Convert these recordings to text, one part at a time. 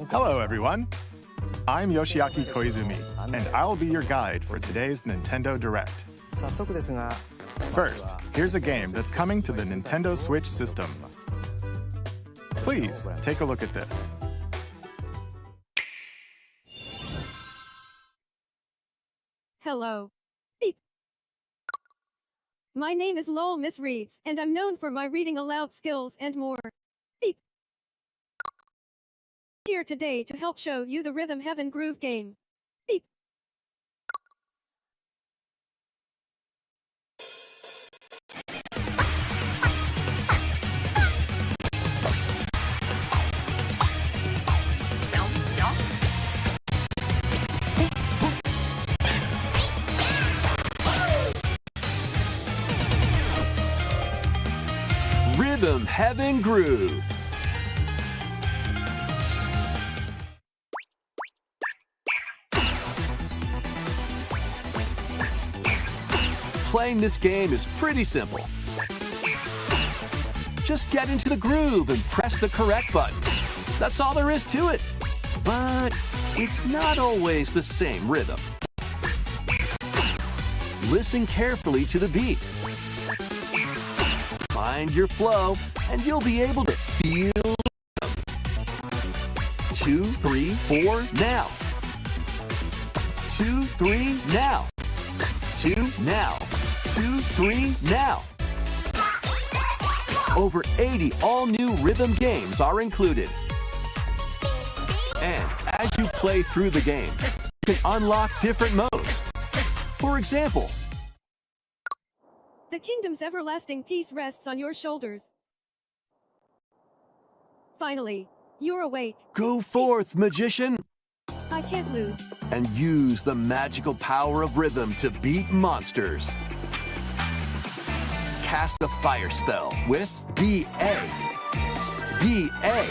Hello, everyone. I'm Yoshiaki Koizumi, and I'll be your guide for today's Nintendo Direct. First, here's a game that's coming to the Nintendo Switch system. Please, take a look at this. Hello. Beep. My name is Lowell Miss Reeds, and I'm known for my reading aloud skills and more. Beep. Here today to help show you the Rhythm Heaven Groove game. Beep. Rhythm Heaven Groove. Playing this game is pretty simple. Just get into the groove and press the correct button. That's all there is to it. But it's not always the same rhythm. Listen carefully to the beat. Find your flow, and you'll be able to feel them. 2, 3, 4, now. 2, 3, now. 2, now. 2, 3, now. Over 80 all-new rhythm games are included. And as you play through the game, you can unlock different modes. For example, The kingdom's everlasting peace rests on your shoulders. Finally, you're awake. go forth, magician, I can't lose. and use the magical power of rhythm to beat monsters. Cast a fire spell with BA, BA,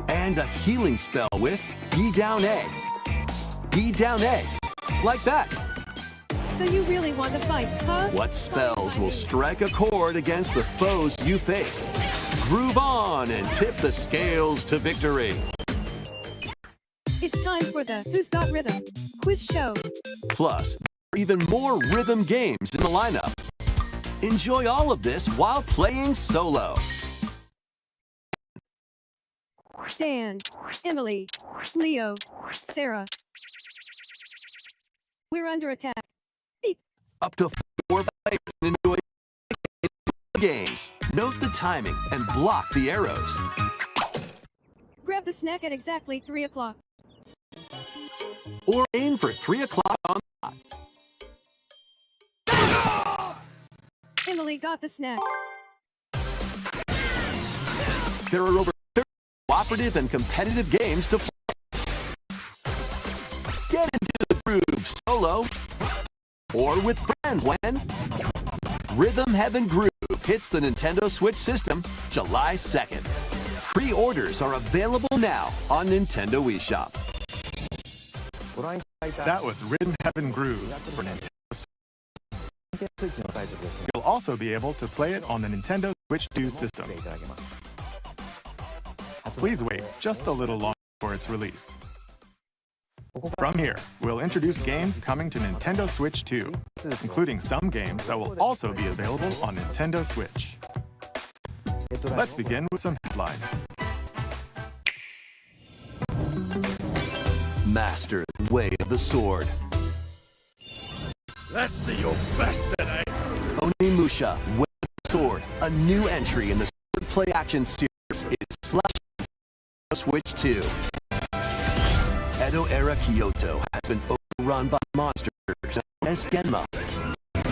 and a healing spell with B down A, B down A, like that. So you really want to fight, huh? What spells will strike a chord against the foes you face? Groove on and tip the scales to victory. It's time for the Who's Got Rhythm quiz show. Plus, there are even more rhythm games in the lineup. Enjoy all of this while playing solo. Dan, Emily, Leo, Sarah. We're under attack. Beep. Up to 4 players can enjoy games. Note the timing and block the arrows. Grab the snack at exactly 3 o'clock. Or aim for 3 o'clock on the dot. Emily got the snack. There are over 30 cooperative and competitive games to play. Get into the groove solo or with friends when Rhythm Heaven Groove hits the Nintendo Switch system July 2nd. Pre-orders are available now on Nintendo eShop. That was Rhythm Heaven Groove for Nintendo Switch. You'll also be able to play it on the Nintendo Switch 2 system. Please wait just a little longer for its release. From here, we'll introduce games coming to Nintendo Switch 2, including some games that will also be available on Nintendo Switch. Let's begin with some headlines. Master the Way of the Sword. Let's see your best today. Onimusha Way of the Sword, a new entry in the Sword Play Action series, is slash Switch 2. Edo-era Kyoto has been overrun by monsters known as Genma.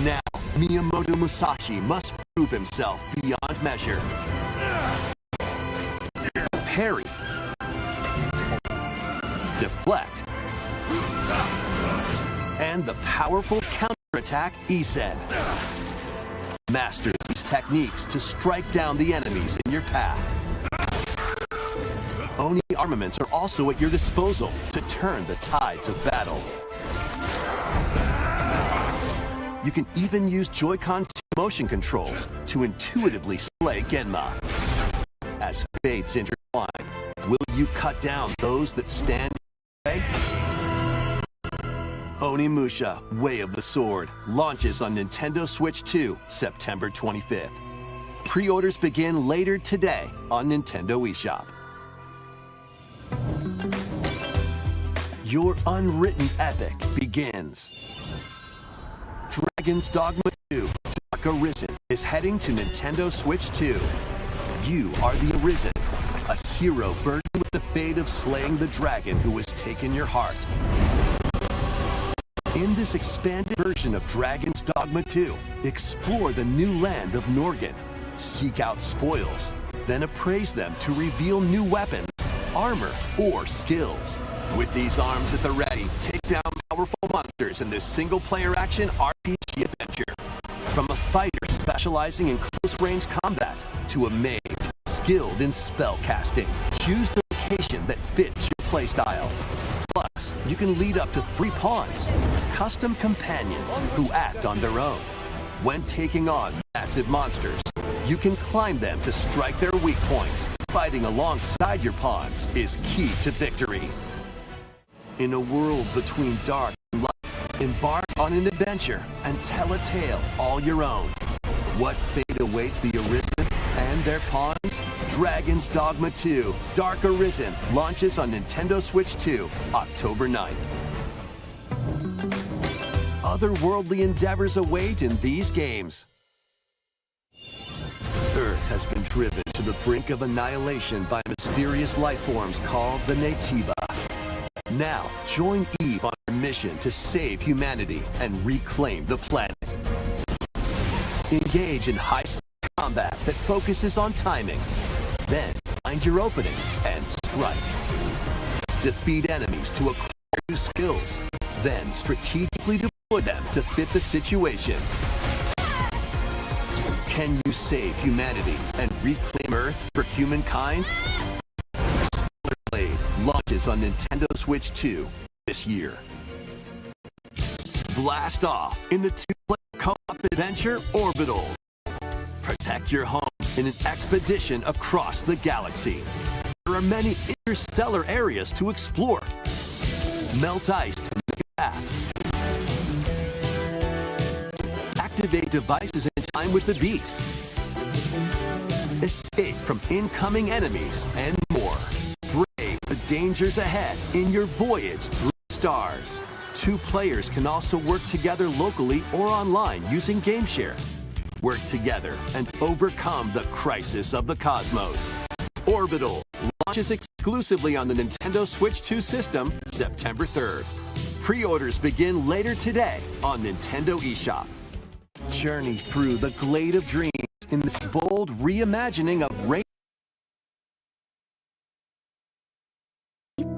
Now, Miyamoto Musashi must prove himself beyond measure. Parry. Deflect. and the powerful counterattack Isen. Master these techniques to strike down the enemies in your path. Oni armaments are also at your disposal to turn the tides of battle. You can even use Joy-Con 2 motion controls to intuitively slay Genma. As fates intertwine, will you cut down those that stand in your way? Onimusha, Way of the Sword, launches on Nintendo Switch 2, September 25th. Pre-orders begin later today on Nintendo eShop. Your unwritten epic begins. Dragon's Dogma 2, Dark Arisen, is heading to Nintendo Switch 2. You are the Arisen, a hero burdened with the fate of slaying the dragon who has taken your heart. In this expanded version of Dragon's Dogma 2, explore the new land of Norgan, seek out spoils, then appraise them to reveal new weapons, armor, or skills. With these arms at the ready, take down powerful monsters in this single-player action RPG adventure. From a fighter specializing in close-range combat to a mage skilled in spell casting, choose the location that fits your playstyle. Plus, you can lead up to 3 pawns, custom companions who act on their own. When taking on massive monsters, you can climb them to strike their weak points. Fighting alongside your pawns is key to victory. In a world between dark and light, embark on an adventure and tell a tale all your own. What fate awaits the Arisen and their pawns? Dragon's Dogma 2, Dark Arisen, launches on Nintendo Switch 2, October 9th. Otherworldly endeavors await in these games. Earth has been driven to the brink of annihilation by mysterious life forms called the Naytiba. Now, join Eve on her mission to save humanity and reclaim the planet. Engage in high-speed combat that focuses on timing. Then, find your opening and strike. Defeat enemies to acquire new skills. Then, strategically deploy them to fit the situation. Can you save humanity and reclaim Earth for humankind? Stellar Blade launches on Nintendo Switch 2 this year. Blast off in the 2-player co-op adventure Orbital. Protect your home in an expedition across the galaxy. There are many interstellar areas to explore. Melt ice to make a path. Activate devices in time with the beat. Escape from incoming enemies and more. Brave the dangers ahead in your voyage through the stars. 2 players can also work together locally or online using GameShare. Work together and overcome the crisis of the cosmos. Orbital launches exclusively on the Nintendo Switch 2 system September 3rd. Pre-orders begin later today on Nintendo eShop. Journey through the Glade of Dreams in this bold reimagining of Rain.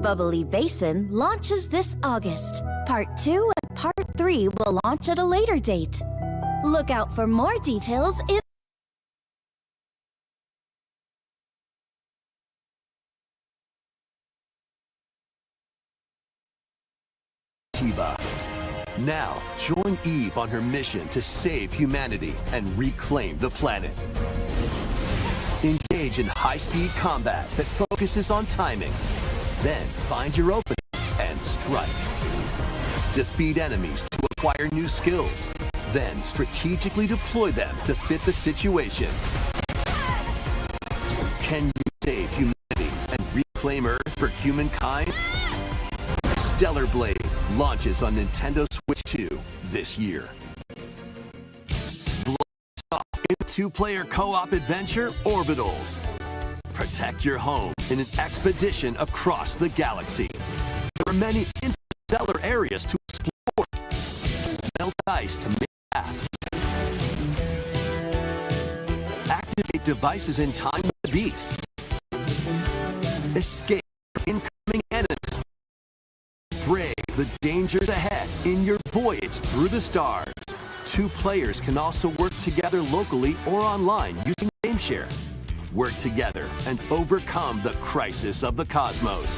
Bubbly Basin launches this August. Part 2 and Part 3 will launch at a later date. Look out for more details in Tiba. Now, join Eve on her mission to save humanity and reclaim the planet. Engage in high-speed combat that focuses on timing. Then, find your opening and strike. Defeat enemies to acquire new skills. Then, strategically deploy them to fit the situation. Can you save humanity and reclaim Earth for humankind? Stellar Blade launches on Nintendo Switch 2 this year. Blast off in 2-player co-op adventure Orbitals. Protect your home in an expedition across the galaxy. There are many interstellar areas to explore. Melt ice to make a path. Activate devices in time with the beat. Escape from incoming enemies. Brave the the dangers ahead in your voyage through the stars. 2 players can also work together locally or online using GameShare. Work together and overcome the crisis of the cosmos.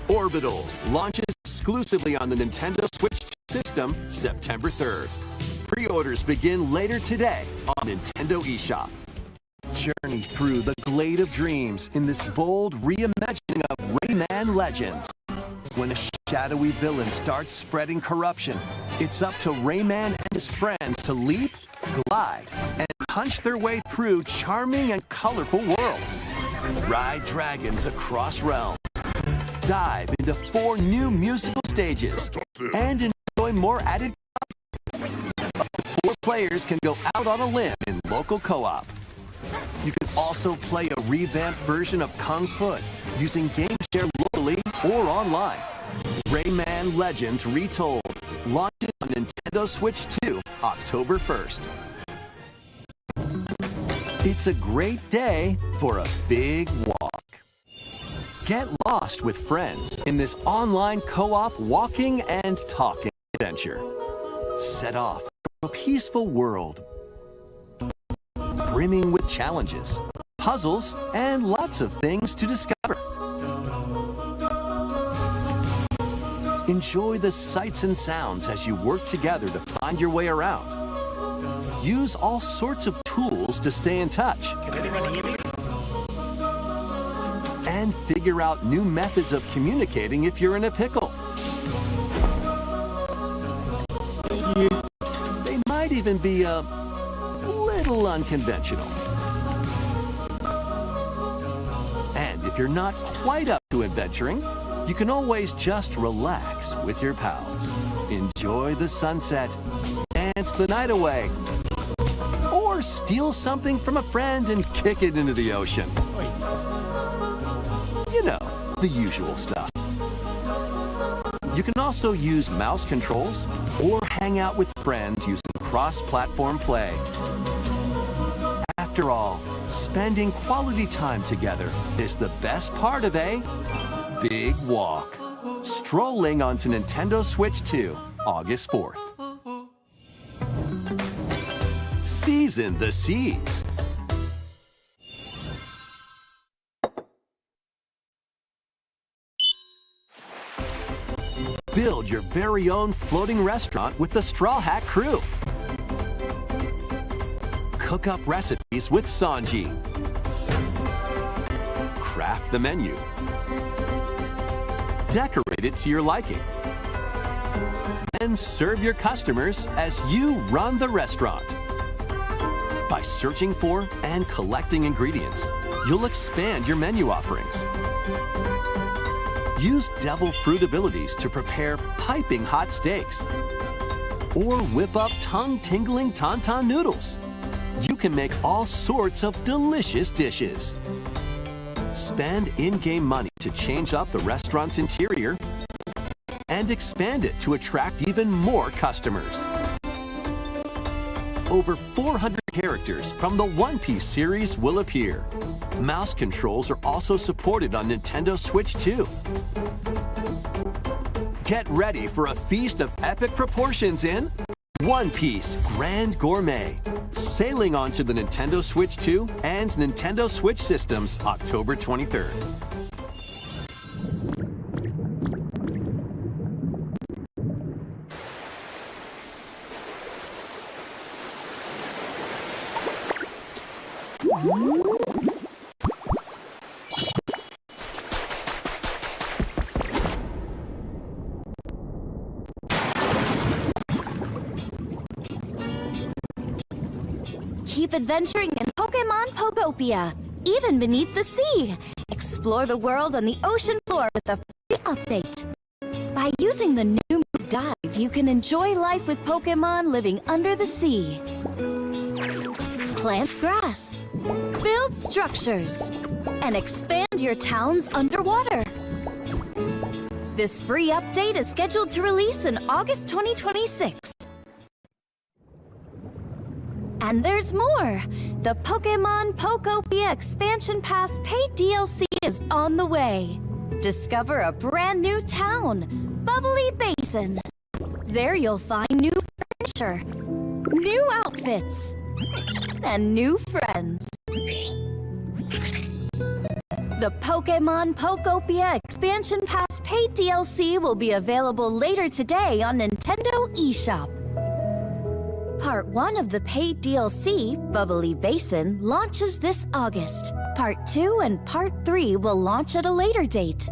Orbitals launches exclusively on the Nintendo Switch 2 system September 3rd. Pre-orders begin later today on Nintendo eShop. Journey through the Glade of Dreams in this bold reimagining of Rayman Legends. When a shadowy villain starts spreading corruption, it's up to Rayman and his friends to leap, glide, and punch their way through charming and colorful worlds. Ride dragons across realms. Dive into 4 new musical stages and enjoy more added content. Up to 4 players can go out on a limb in local co-op. You can also play a revamped version of Kung Fu using GameShare locally or online. Rayman Legends Retold launches on Nintendo Switch 2 October 1st. It's a great day for a big walk. Get lost with friends in this online co-op walking and talking adventure. Set off for a peaceful world brimming with challenges, puzzles, and lots of things to discover. Enjoy the sights and sounds as you work together to find your way around. Use all sorts of tools to stay in touch. Can anybody hear me? And figure out new methods of communicating if you're in a pickle. They might even be a little unconventional. And if you're not quite up to adventuring, you can always just relax with your pals. Enjoy the sunset, dance the night away, or steal something from a friend and kick it into the ocean. You know, the usual stuff. You can also use mouse controls or hang out with friends using cross-platform play. After all, spending quality time together is the best part of a big walk. Strolling onto Nintendo Switch 2, August 4th. Season the Seas. Build your very own floating restaurant with the Straw Hat Crew. Cook up recipes with Sanji. Craft the menu. Decorate it to your liking. And serve your customers as you run the restaurant. By searching for and collecting ingredients, you'll expand your menu offerings. Use Devil Fruit abilities to prepare piping hot steaks. Or whip up tongue-tingling Tauntaun noodles. You can make all sorts of delicious dishes. Spend in-game money to change up the restaurant's interior and expand it to attract even more customers. Over 400 characters from the One Piece series will appear. Mouse controls are also supported on Nintendo Switch 2. Get ready for a feast of epic proportions in One Piece Grand Gourmet, sailing onto the Nintendo Switch 2 and Nintendo Switch systems October 23rd. Keep adventuring in Pokemon Pokopia, even beneath the sea. Explore the world on the ocean floor with a free update. By using the new move Dive, you can enjoy life with Pokemon living under the sea. Plant grass, build structures, and expand your towns underwater. This free update is scheduled to release in August 2026. And there's more! The Pokemon Pokopia Expansion Pass paid DLC is on the way. Discover a brand new town, Bubbly Basin. There you'll find new furniture, new outfits, and new friends. The Pokemon Pokopia Expansion Pass paid DLC will be available later today on Nintendo eShop. Part 1 of the paid DLC, Bubbly Basin, launches this August. Part 2 and Part 3 will launch at a later date.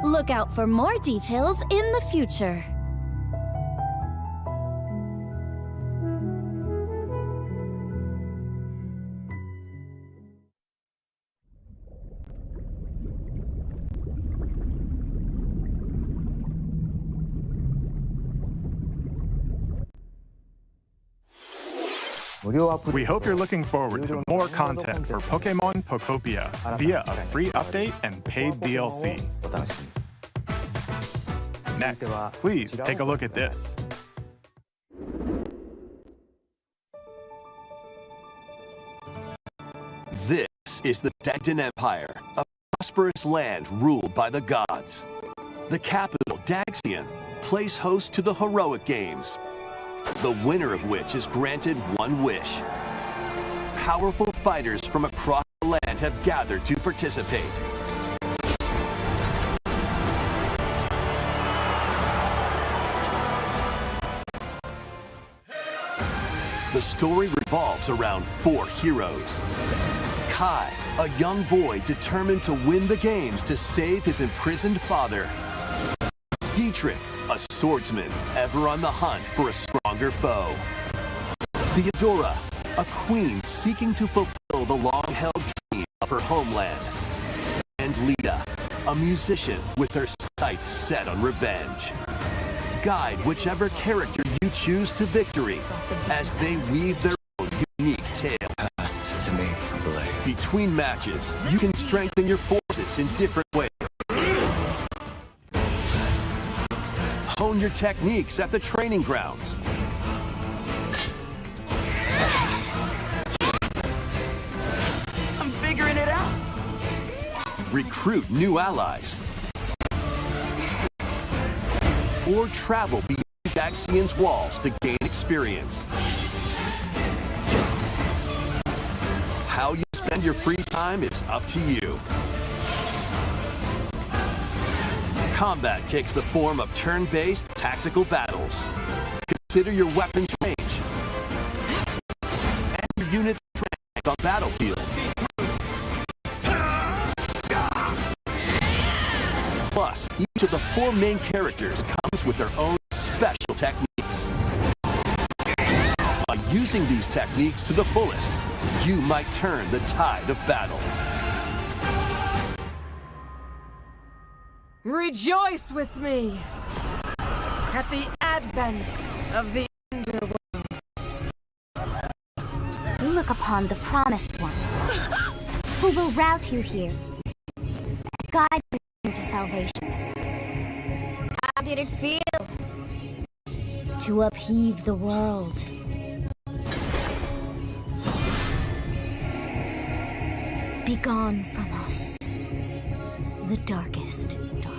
Look out for more details in the future. We hope you're looking forward to more content for Pokemon Pokopia via a free update and paid DLC. Next, please take a look at this. This is the Dagdan Empire, a prosperous land ruled by the gods. The capital, Daxian, plays host to the heroic games, the winner of which is granted one wish. Powerful fighters from across the land have gathered to participate. The story revolves around 4 heroes. Kai, a young boy determined to win the games to save his imprisoned father. Dietrich, a swordsman ever on the hunt for a stronger foe. Theodora, a queen seeking to fulfill the long-held dream of her homeland. And Lita, a musician with her sights set on revenge. Guide whichever character you choose to victory as they weave their own unique tale. Passed to me, Blade. Between matches, you can strengthen your forces in different ways. Hone your techniques at the training grounds. I'm figuring it out. Recruit new allies. Or travel beyond Daxian's walls to gain experience. How you spend your free time is up to you. Combat takes the form of turn-based tactical battles. Consider your weapons range and your units' strength on battlefield. Plus, each of the 4 main characters comes with their own special techniques. By using these techniques to the fullest, you might turn the tide of battle. Rejoice with me at the advent of the underworld. We look upon the Promised One, who will route you here, guide you into salvation. How did it feel? To upheave the world. Begone from us, the darkest dark.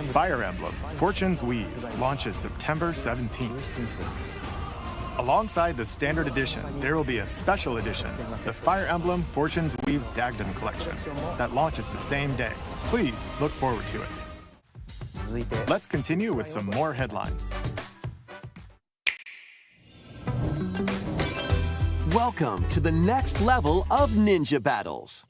Fire Emblem Fortune's Weave launches September 17th. Alongside the standard edition, there will be a special edition, the Fire Emblem Fortune's Weave Dagdan Collection, that launches the same day. Please look forward to it. Let's continue with some more headlines. Welcome to the next level of ninja battles.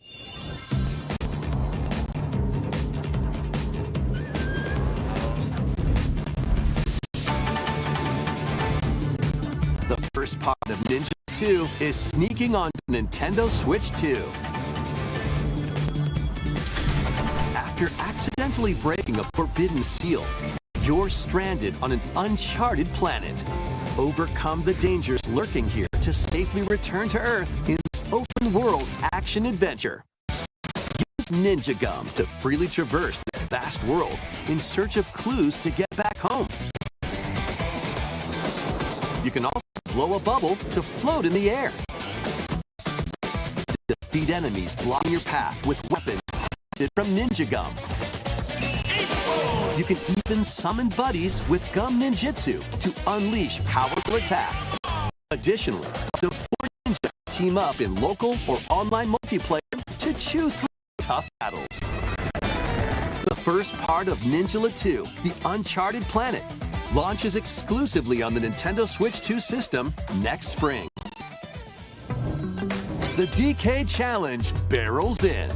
The first part of Ninja 2 is sneaking onto Nintendo Switch 2. After accidentally breaking a forbidden seal, you're stranded on an uncharted planet. Overcome the dangers lurking here to safely return to Earth in this open-world action-adventure. Use Ninja Gum to freely traverse the vast world in search of clues to get back home. You can also blow a bubble to float in the air. defeat enemies blocking your path with weapons crafted from Ninja Gum. You can even summon buddies with Gum Ninjutsu to unleash powerful attacks. Additionally, the 4 ninjas team up in local or online multiplayer to chew through tough battles. The first part of Ninjala 2, The Uncharted Planet, launches exclusively on the Nintendo Switch 2 system next spring. The DK Challenge barrels in.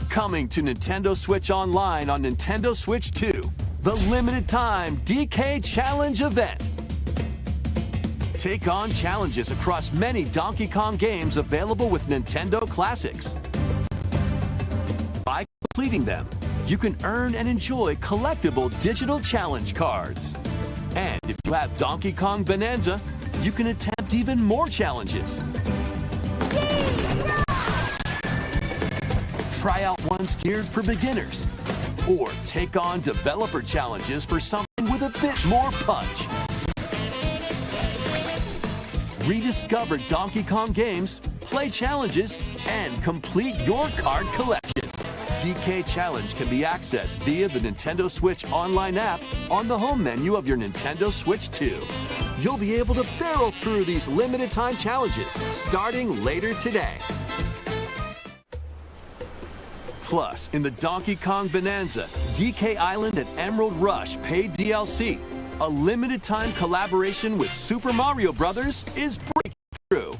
Coming to Nintendo Switch Online on Nintendo Switch 2, the limited time DK Challenge event. Take on challenges across many Donkey Kong games available with Nintendo Classics. By completing them, you can earn and enjoy collectible digital challenge cards. And if you have Donkey Kong Bonanza, you can attempt even more challenges. Try out ones geared for beginners, or take on developer challenges for something with a bit more punch. Rediscover Donkey Kong games, play challenges, and complete your card collection. DK Challenge can be accessed via the Nintendo Switch Online app on the home menu of your Nintendo Switch 2. You'll be able to barrel through these limited time challenges starting later today. Plus, in the Donkey Kong Bonanza, DK Island and Emerald Rush paid DLC, a limited time collaboration with Super Mario Bros. Is breaking through.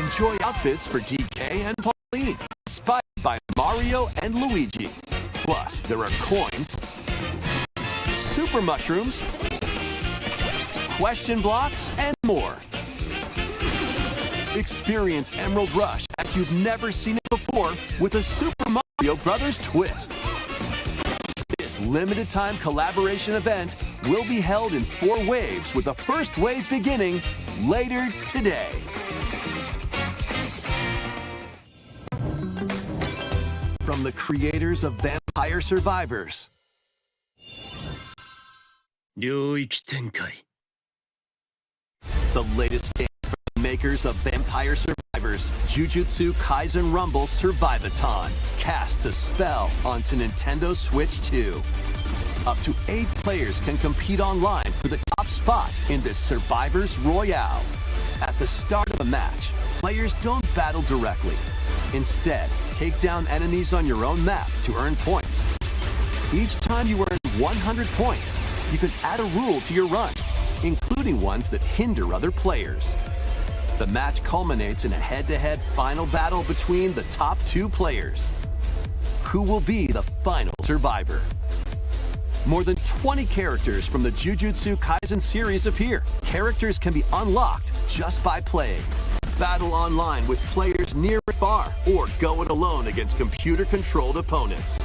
Enjoy outfits for DK and Pauline, inspired by Mario and Luigi. Plus, there are coins, super mushrooms, question blocks, and more. Experience Emerald Rush as you've never seen it before with a Super Mario Bros. Twist. This limited time collaboration event will be held in 4 waves with the first wave beginning later today. From the creators of Vampire Survivors. 領域展開 The latest game from the makers of Vampire Survivors, Jujutsu Kaisen Rumble Survivathon, casts a spell onto Nintendo Switch 2. Up to 8 players can compete online for the top spot in this Survivors Royale. At the start of a match, players don't battle directly. Instead, take down enemies on your own map to earn points. Each time you earn 100 points, you can add a rule to your run, including ones that hinder other players. The match culminates in a head-to-head final battle between the top 2 players. Who will be the final survivor? More than 20 characters from the Jujutsu Kaisen series appear. Characters can be unlocked just by playing. Battle online with players near and far, or go it alone against computer-controlled opponents.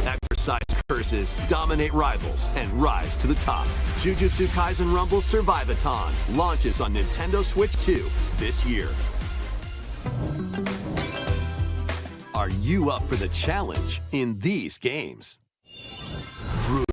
Exercise curses, dominate rivals, and rise to the top. Jujutsu Kaisen Rumble Survivathon launches on Nintendo Switch 2 this year. Are you up for the challenge in these games? Brutal,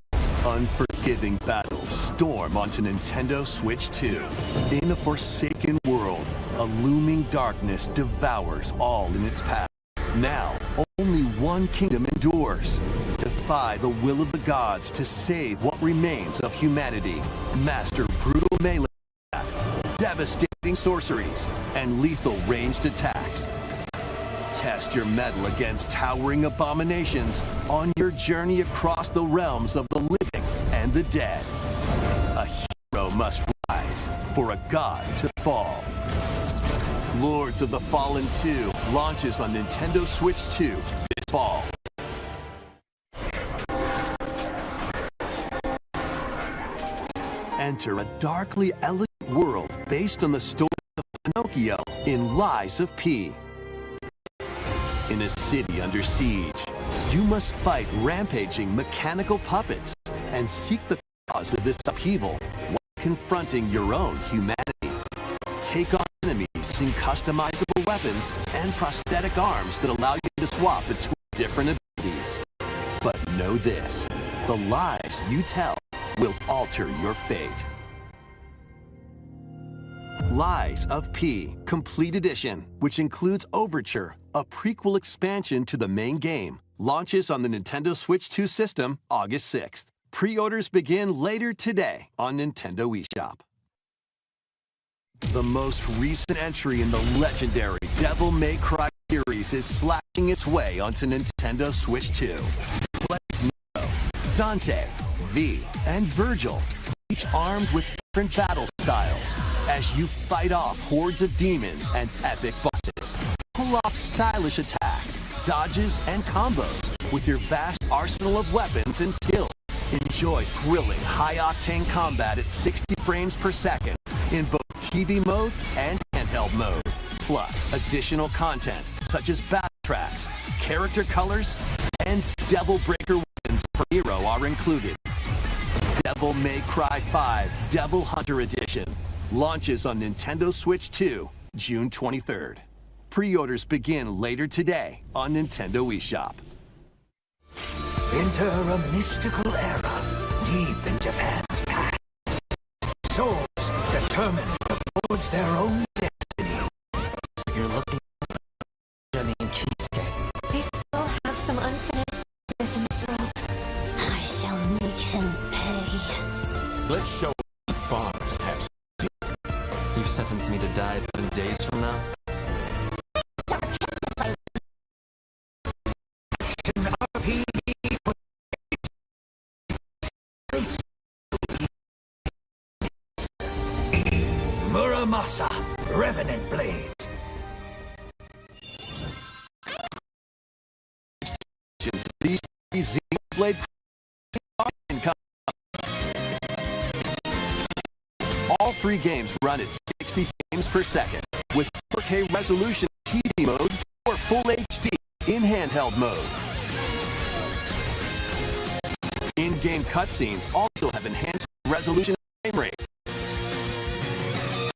unforgiving battles storm onto Nintendo Switch 2. In a forsaken world, a looming darkness devours all in its path. Now, only one kingdom endures. Defy the will of the gods to save what remains of humanity. Master brutal melee combat, devastating sorceries, and lethal ranged attacks. Test your mettle against towering abominations on your journey across the realms of the living and the dead. A hero must rise for a god to fall. Lords of the Fallen 2 launches on Nintendo Switch 2 this fall. Enter a darkly elegant world based on the story of Pinocchio in Lies of P. In a city under siege, you must fight rampaging mechanical puppets and seek the cause of this upheaval while confronting your own humanity. Take on enemies using customizable weapons and prosthetic arms that allow you to swap between different abilities. But know this, the lies you tell will alter your fate. Lies of P Complete Edition, which includes Overture, a prequel expansion to the main game, launches on the Nintendo Switch 2 system August 6th. Pre-orders begin later today on Nintendo eShop. The most recent entry in the legendary Devil May Cry series is slashing its way onto Nintendo Switch 2. Let's know Dante, V, and Virgil, each armed with different battle styles, as you fight off hordes of demons and epic bosses. Pull off stylish attacks, dodges, and combos with your vast arsenal of weapons and skills. Enjoy thrilling, high-octane combat at 60 frames per second in both TV mode and handheld mode. Plus, additional content such as battle tracks, character colors, and Devil Breaker weapons per hero are included. Devil May Cry 5 Devil Hunter Edition launches on Nintendo Switch 2, June 23rd. Pre-orders begin later today on Nintendo eShop. Enter a mystical era deep in Japan's past. Souls determined to forge their own destiny. So you're looking at Johnny and Kisuke. I still have some unfinished business in this world. I shall make him pay. Let's show farmers have. You've sentenced me to die 7 days from now? RPG for Muramasa, Revenant Blades. These Z-Blade all three games run at 60 frames per second with 4K resolution TV mode or Full HD in handheld mode. In-game cutscenes also have enhanced resolution and frame rate